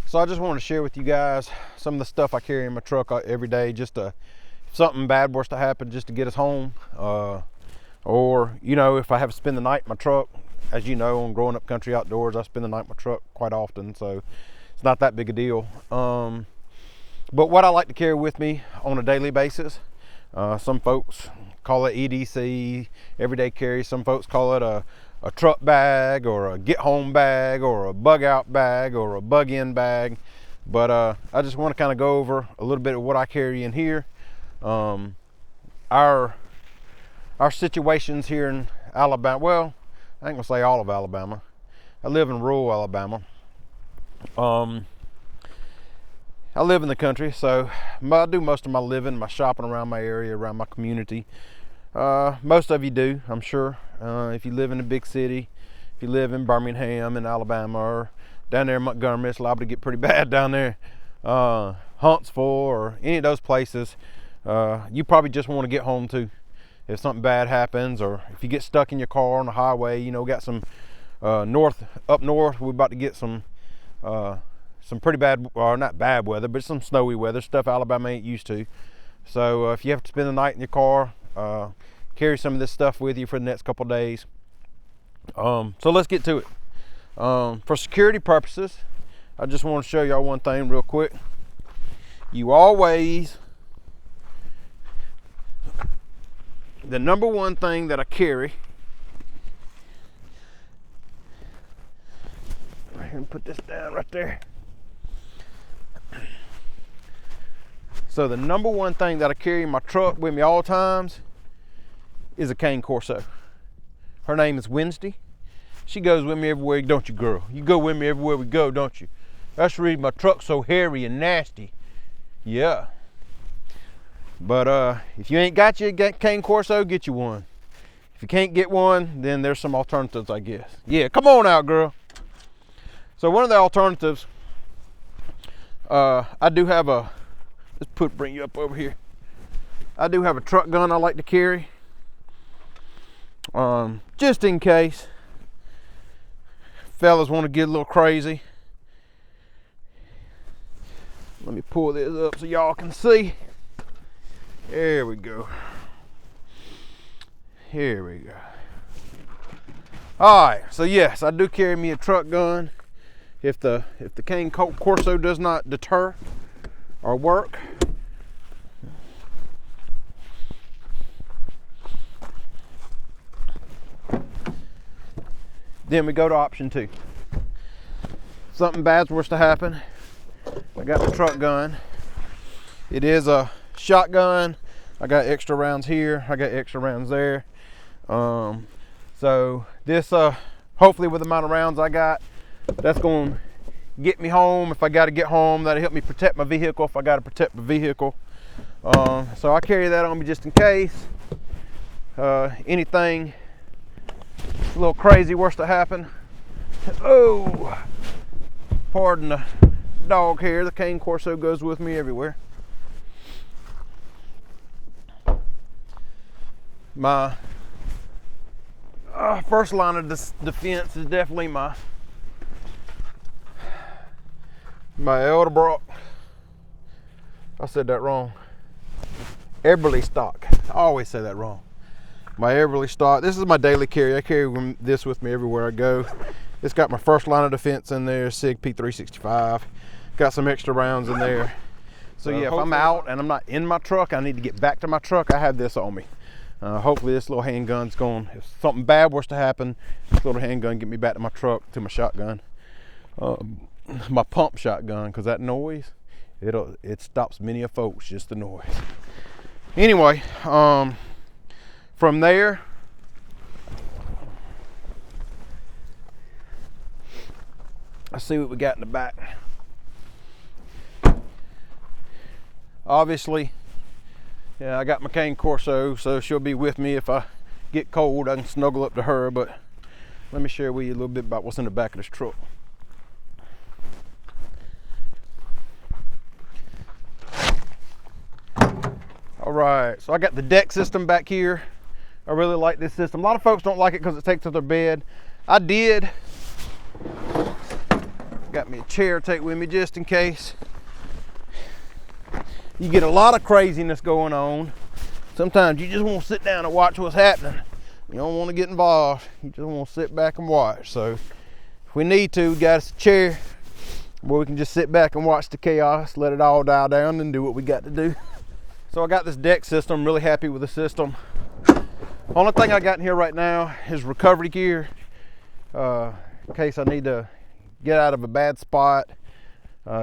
So I just wanted to share with you guys some of the stuff I carry in my truck every day, just to, if something bad was to happen, just to get us home. Or, you know, if I have to spend the night in my truck. As you know, on growing up country outdoors, I spend the night in my truck quite often, so it's not that big a deal. But what I like to carry with me on a daily basis, some folks call it EDC, everyday carry. Some folks call it a truck bag, or a get home bag, or a bug out bag, or a bug in bag. But I just want to kind of go over a little bit of what I carry in here. Our situations here in Alabama, well, I ain't gonna say all of Alabama. I live in rural Alabama. I live in the country, so I do most of my living, my shopping around my area, around my community. Most of you do, I'm sure. If you live in a big city, if you live in Birmingham in Alabama, or down there in Montgomery, it's liable to get pretty bad down there. Huntsville, or any of those places, you probably just want to get home too. If something bad happens, or if you get stuck in your car on the highway, you know, got some up north, we're about to get some pretty bad, or not bad weather, but some snowy weather, stuff Alabama ain't used to. So if you have to spend the night in your car, carry some of this stuff with you for the next couple of days. So let's get to it. For security purposes, I just want to show y'all one thing real quick. You always, the number one thing that I carry, I'm gonna put this down right there. So the number one thing that I carry in my truck with me all times is a cane Corso. Her name is Wednesday. She goes with me everywhere, don't you, girl? You go with me everywhere we go, don't you? That's the reason my truck's so hairy and nasty. Yeah. But if you ain't got your cane Corso, get you one. If you can't get one, then there's some alternatives, I guess. Yeah, come on out, girl. So one of the alternatives, I do have a, bring you up over here. I do have a truck gun I like to carry, just in case fellas want to get a little crazy. Let me pull this up so y'all can see. There we go. Here we go. All right, so yes, I do carry me a truck gun. If the cane Corso does not deter or work, then we go to option 2. Something bad's worse to happen, I got the truck gun. It is a shotgun. I got extra rounds here, I got extra rounds there. So this, hopefully with the amount of rounds I got, that's going to get me home. If I got to get home, that'll help me protect my vehicle if I got to protect my vehicle. So I carry that on me just in case anything a little crazy worse to happen. Oh, pardon the dog hair. The cane Corso goes with me everywhere. My first line of defense is definitely my Elderbrock. I said that wrong. Eberly stock. I always say that wrong. My Eberly stock. This is my daily carry. I carry this with me everywhere I go. It's got my first line of defense in there, SIG P365. Got some extra rounds in there. So yeah, if I'm out and I'm not in my truck, I need to get back to my truck, I have this on me. Hopefully this little handgun's going, if something bad was to happen, this little handgun get me back to my truck, to my shotgun. My pump shotgun, because that noise, it stops many of folks, just the noise. Anyway, from there, let's see what we got in the back. Obviously, yeah, I got my cane Corso, so she'll be with me if I get cold. I can snuggle up to her, but let me share with you a little bit about what's in the back of this truck. All right, so I got the deck system back here. I really like this system. A lot of folks don't like it because it takes to their bed. I did. Got me a chair to take with me just in case. You get a lot of craziness going on. Sometimes you just want to sit down and watch what's happening. You don't want to get involved. You just want to sit back and watch. So if we need to, we got us a chair where we can just sit back and watch the chaos, let it all die down, and do what we got to do. So I got this deck system. I'm really happy with the system. Only thing I got in here right now is recovery gear, in case I need to get out of a bad spot,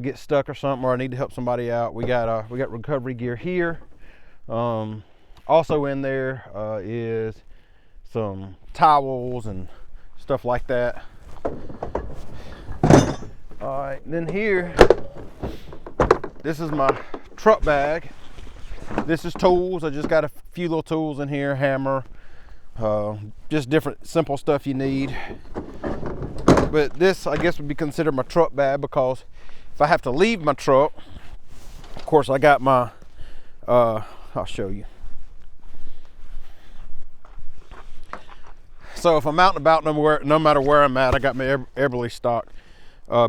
get stuck or something, or I need to help somebody out. We got recovery gear here. Also in there is some towels and stuff like that. All right, then here, this is my truck bag. This is tools. I just got a few little tools in here, hammer, just different simple stuff you need. But this, I guess, would be considered my truck bag, because if I have to leave my truck, of course, I got my, I'll show you. So if I'm out and about, no matter where I'm at, I got my Everly stock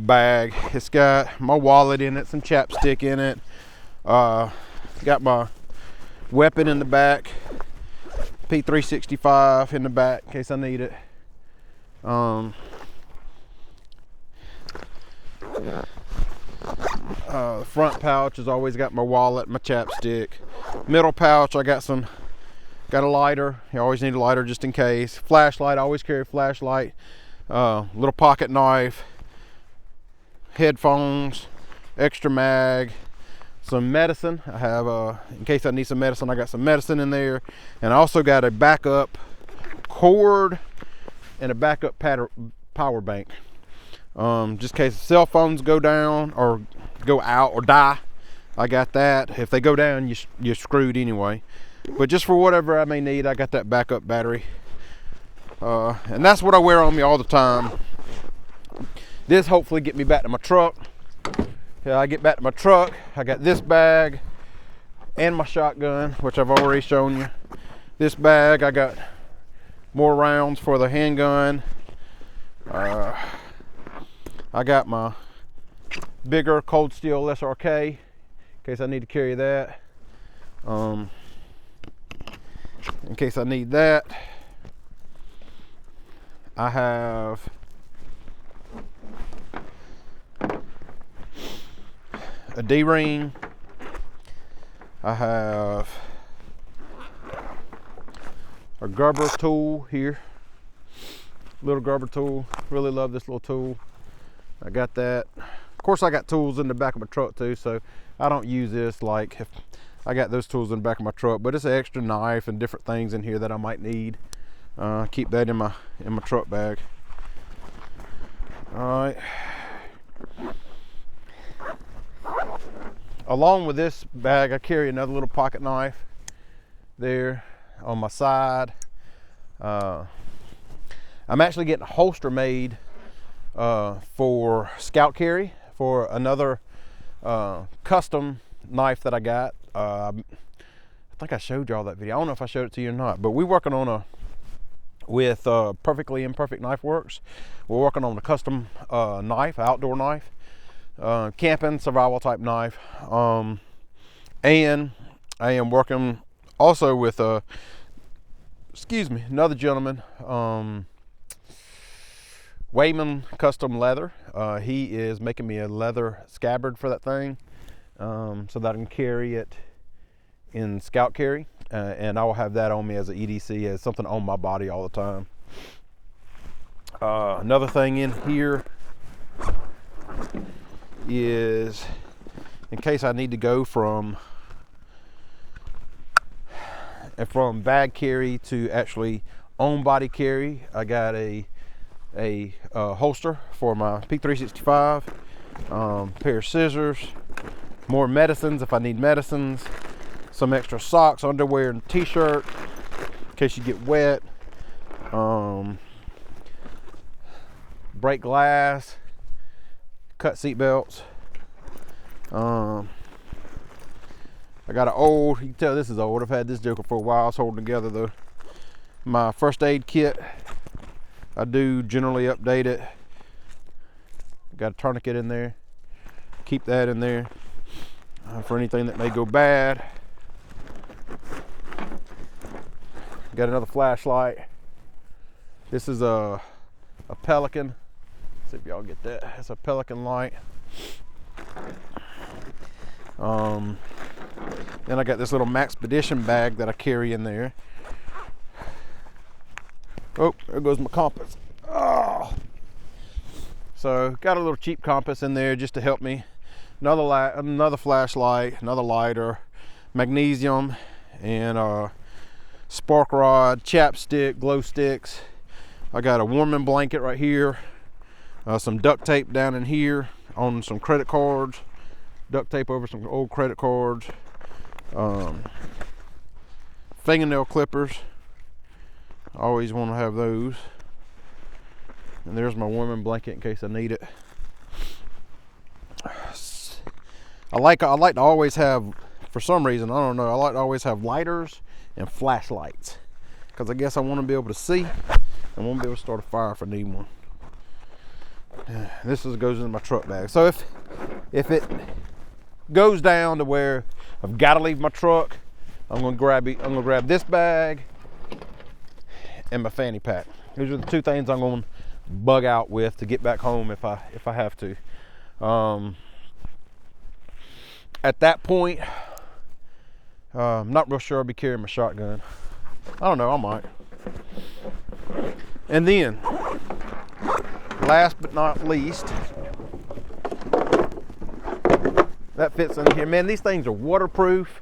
bag. It's got my wallet in it, some chapstick in it. Got my weapon in the back, P365 in the back in case I need it. The front pouch has always got my wallet, my chapstick. Middle pouch, I got a lighter. You always need a lighter just in case. Flashlight, I always carry a flashlight. Little pocket knife, headphones, extra mag, some medicine. I have, in case I need some medicine, I got some medicine in there. And I also got a backup cord and a backup power bank. Just in case cell phones go down or go out or die, I got that. If they go down, you're screwed anyway. But just for whatever I may need, I got that backup battery. And that's what I wear on me all the time. This hopefully get me back to my truck. Yeah, I get back to my truck, I got this bag and my shotgun, which I've already shown you. This bag, I got more rounds for the handgun. I got my bigger cold steel SRK in case I need to carry that. In case I need that, I have a D-ring. I have a grubber tool here, little grubber tool. Really love this little tool. I got that. Of course, I got tools in the back of my truck too, so I don't use this. Like, if I got those tools in the back of my truck, but it's an extra knife and different things in here that I might need. Keep that in my truck bag. All right. Along with this bag, I carry another little pocket knife there on my side. I'm actually getting a holster made for scout carry for another custom knife that I got. I think I showed y'all that video. I don't know if I showed it to you or not, but we're working on with Perfectly Imperfect Knife Works. We're working on a custom knife, outdoor knife, camping survival type knife. And I am working also with another gentleman, Wayman Custom Leather. He is making me a leather scabbard for that thing, so that I can carry it in scout carry, and I will have that on me as an EDC, as something on my body all the time. Another thing in here is, in case I need to go from bag carry to actually on body carry, I got a holster for my P365, pair of scissors, more medicines if I need medicines, some extra socks, underwear, and t-shirt in case you get wet, break glass, cut seat belts. I got an old, you can tell this is old, I've had this joker for a while. It's holding together though. My first aid kit, I do generally update it. Got a tourniquet in there. Keep that in there for anything that may go bad. Got another flashlight. This is a Pelican. Let's see if y'all get that. It's a Pelican light. Then I got this little Maxpedition bag that I carry in there. Oh, there goes my compass. Oh. So got a little cheap compass in there just to help me. Another light, another flashlight, another lighter, magnesium, and spark rod, chapstick, glow sticks. I got a warming blanket right here. Some duct tape down in here on some credit cards. Duct tape over some old credit cards. Fingernail clippers. I always want to have those. And there's my warming blanket in case I need it. I like to always have, for some reason, I don't know, I like to always have lighters and flashlights, because I guess I want to be able to see and want to be able to start a fire if I need one. This goes in my truck bag. So if it goes down to where I've got to leave my truck, I'm gonna grab this bag and my fanny pack. Those are the two things I'm gonna bug out with to get back home if I have to. At that point, I'm not real sure I'll be carrying my shotgun. I don't know, I might. And then, last but not least, that fits in here. Man, these things are waterproof.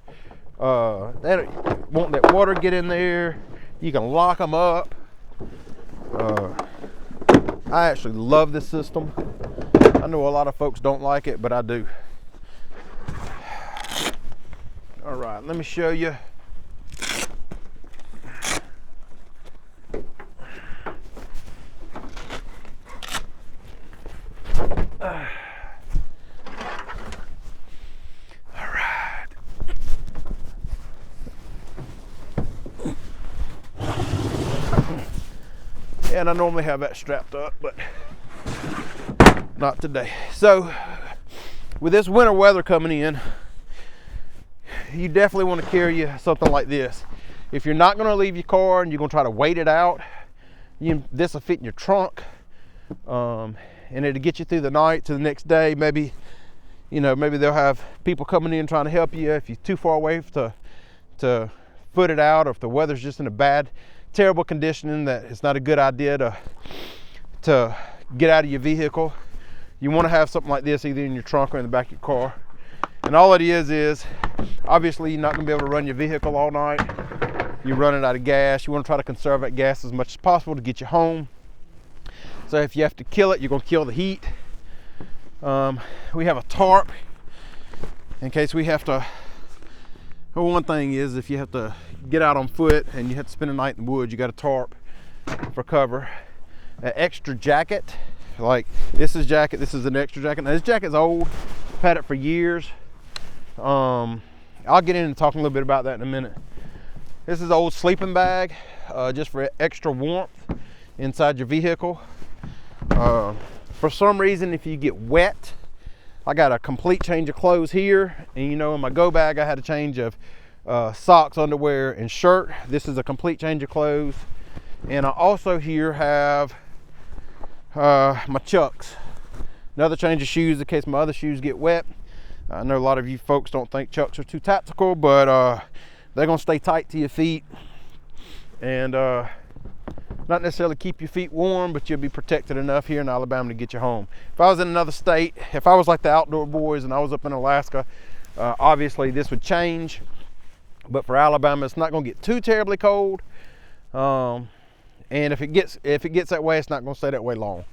They won't let water get in there. You can lock them up. I actually love this system. I know a lot of folks don't like it, but I do. All right, let me show you. And I normally have that strapped up, but not today. So with this winter weather coming in, you definitely want to carry something like this. If you're not going to leave your car and you're going to try to wait it out, this will fit in your trunk, and it'll get you through the night to the next day. Maybe they'll have people coming in trying to help you if you're too far away to foot it out, or if the weather's just in a terrible condition that it's not a good idea to get out of your vehicle. You want to have something like this either in your trunk or in the back of your car. And all it is obviously you're not going to be able to run your vehicle all night. You're running out of gas. You want to try to conserve that gas as much as possible to get you home. So if you have to kill it, you're going to kill the heat. We have a tarp in case we have to. Well, one thing is, if you have to get out on foot and you have to spend a night in the woods, you got a tarp for cover. An extra jacket, like this is an extra jacket. Now this jacket's old, I've had it for years. I'll get into talking a little bit about that in a minute. This is an old sleeping bag, just for extra warmth inside your vehicle. For some reason, if you get wet, I got a complete change of clothes here, and in my go bag I had a change of socks, underwear, and shirt. This is a complete change of clothes. And I also here have my Chucks, another change of shoes in case my other shoes get wet. I know a lot of you folks don't think Chucks are too tactical, but they're gonna stay tight to your feet and not necessarily keep your feet warm, but you'll be protected enough here in Alabama to get you home. If I was in another state, if I was like the outdoor boys and I was up in Alaska, obviously this would change. But for Alabama, it's not going to get too terribly cold. And if it gets that way, it's not going to stay that way long.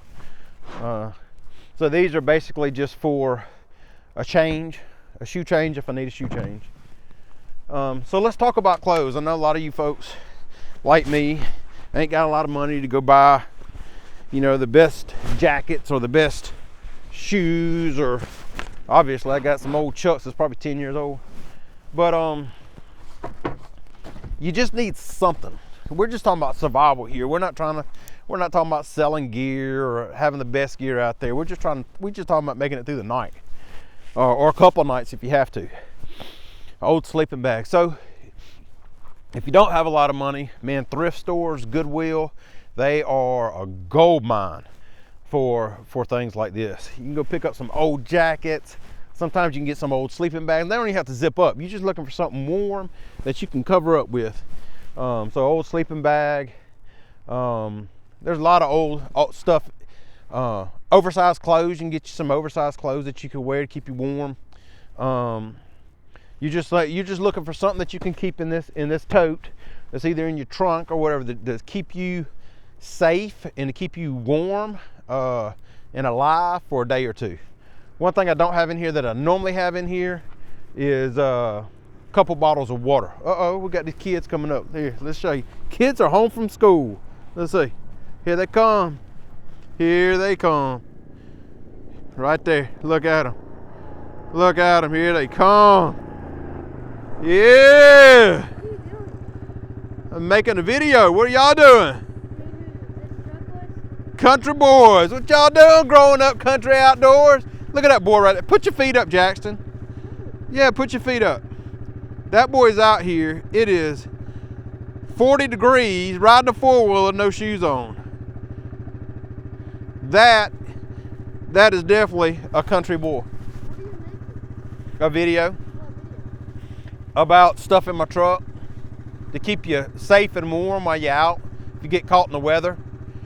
So these are basically just for a shoe change if I need a shoe change. So let's talk about clothes. I know a lot of you folks, like me, ain't got a lot of money to go buy, the best jackets or the best shoes, or obviously I got some old Chucks that's probably 10 years old. But you just need something. We're just talking about survival here. We're not trying We're not talking about selling gear or having the best gear out there. We're just talking about making it through the night, or a couple nights if you have to. Old sleeping bag. So if you don't have a lot of money, man, thrift stores, Goodwill, they are a gold mine for things like this. You can go pick up some old jackets. Sometimes you can get some old sleeping bags. They don't even have to zip up. You're just looking for something warm that you can cover up with. So old sleeping bag. There's a lot of old stuff. Oversized clothes. You can get you some oversized clothes that you can wear to keep you warm. You're just looking for something that you can keep in this tote that's either in your trunk or whatever that keep you safe and to keep you warm and alive for a day or two. One thing I don't have in here that I normally have in here is a couple bottles of water. We got these kids coming up. Here, let's show you. Kids are home from school. Let's see. Here they come. Here they come. Right there. Look at them. Look at them. Here they come. Yeah. I'm making a video. What are y'all doing? Country boys. What y'all doing growing up country outdoors? Look at that boy right there. Put your feet up, Jackson. Yeah, put your feet up. That boy's out here. It is 40 degrees, riding a four-wheeler, no shoes on. That is definitely a country boy. A video about stuff in my truck to keep you safe and warm while you're out if you get caught in the weather.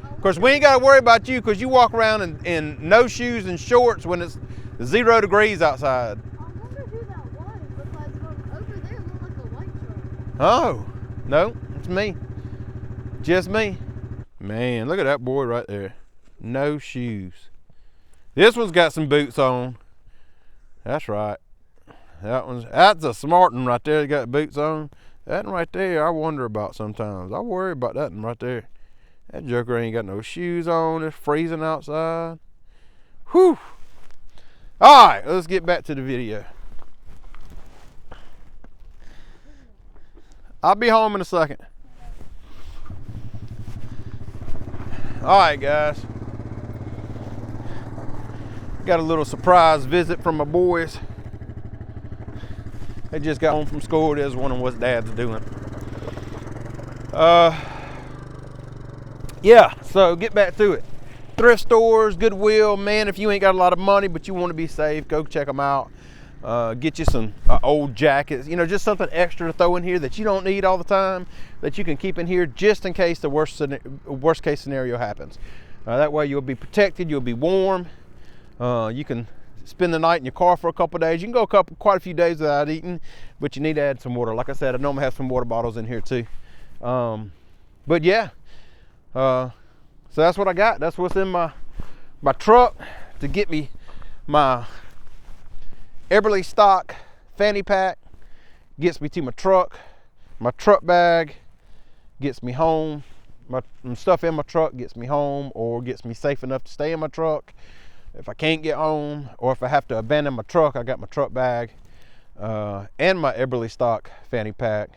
Of course, we ain't got to worry about you because you walk around in no shoes and shorts when it's 0 degrees outside. I wonder who that was because from over there it looked like a white truck. Oh, no, it's me. Just me. Man, look at that boy right there. No shoes. This one's got some boots on. That's right. That's a smart one right there. Got boots on. That one right there I wonder about sometimes. I worry about that one right there. That joker ain't got no shoes on. It's freezing outside. Whew. All right, let's get back to the video. I'll be home in a second. All right, guys. Got a little surprise visit from my boys. They just got home from school. They was wondering what Dad's doing. Yeah, so get back to it. Thrift stores, Goodwill, man, if you ain't got a lot of money but you want to be safe, go check them out. Get you some old jackets, just something extra to throw in here that you don't need all the time, that you can keep in here just in case the worst case scenario happens. That way you'll be protected, you'll be warm. You can spend the night in your car for a couple days. You can go quite a few days without eating, but you need to add some water. Like I said, I normally have some water bottles in here too. But yeah, so that's what I got. That's what's in my truck to get me my Eberly stock fanny pack, gets me to my truck bag gets me home, my stuff in my truck gets me home or gets me safe enough to stay in my truck. If I can't get home or if I have to abandon my truck, I got my truck bag and my Eberly stock fanny pack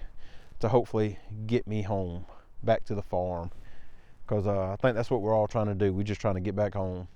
to hopefully get me home back to the farm, because I think that's what we're all trying to do. We're just trying to get back home.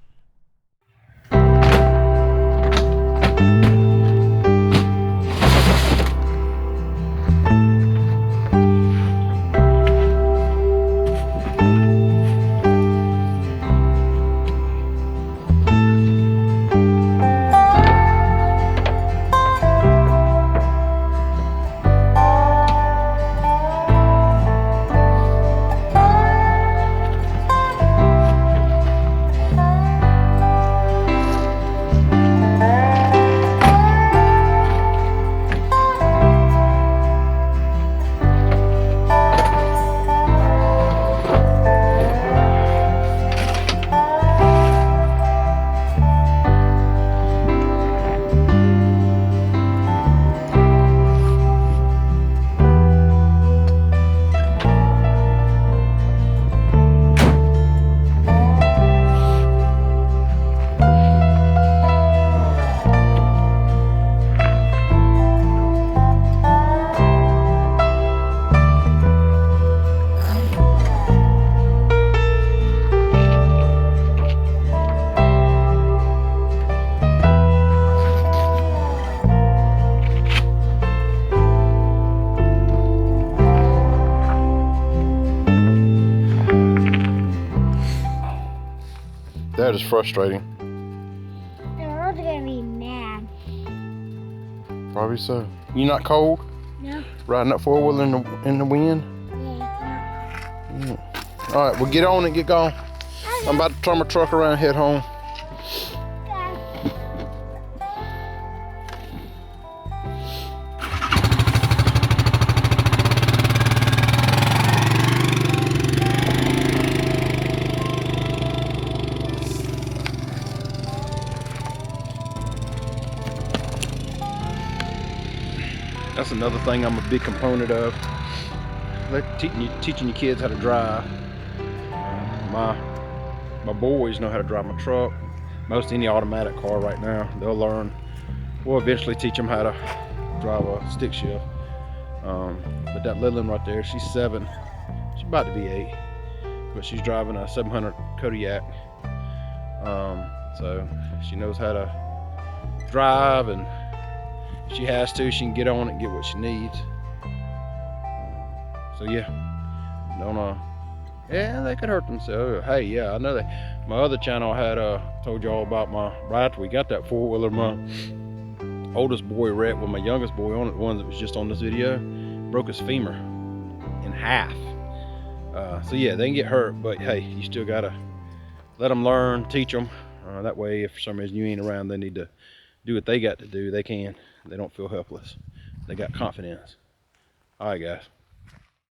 just frustrating. The world's gonna be mad. Probably so. You not cold? No. Riding that four-wheeler in the wind? Yeah. All right, well, get on and get going. I'm about to turn my truck around and head home. That's another thing I'm a big component of. Teaching your kids how to drive. My boys know how to drive my truck. Most any automatic car right now, they'll learn. We'll eventually teach them how to drive a stick shift. But that little one right there, she's 7. She's about to be 8, but she's driving a 700 Kodiak. So she knows how to drive, and if she has to, she can get on it and get what she needs. So yeah, yeah, they could hurt themselves. Hey, yeah, I know that. My other channel I had told y'all about right after we got that four-wheeler, my oldest boy wrecked with my youngest boy on it, the one that was just on this video, broke his femur in half. So yeah, they can get hurt, but hey, you still gotta let them learn, teach them. That way, if for some reason you ain't around, they need to do what they got to do. They can. They don't feel helpless. They got confidence. All right, guys.